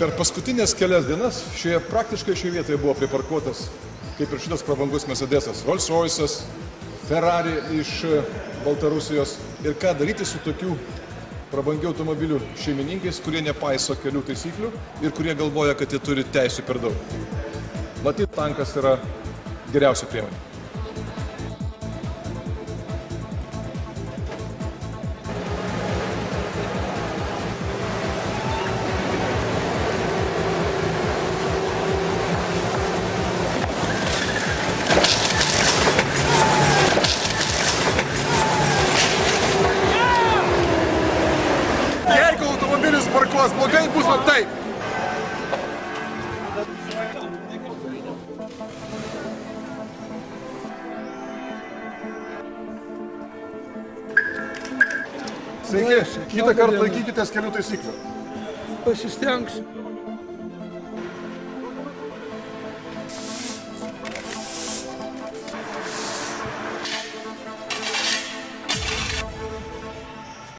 Per paskutinės kelias dienas praktiškai šioje vietoje buvo priparkuotas, kaip ir šitas prabangus Mercedesas, Rolls-Royce'as, Ferrari iš Baltarusijos. Ir ką daryti su tokių prabangių automobilių šeimininkais, kurie nepaiso kelių taisyklių ir kurie galvoja, kad jie turi teisų per daug. Matyt, tankas yra geriausia priemonė. Jeigu automobilis parkuos blogai, bus va taip. Sveiki, kitą kartą laikykitės kelių taisyklių. Pasistengsiu.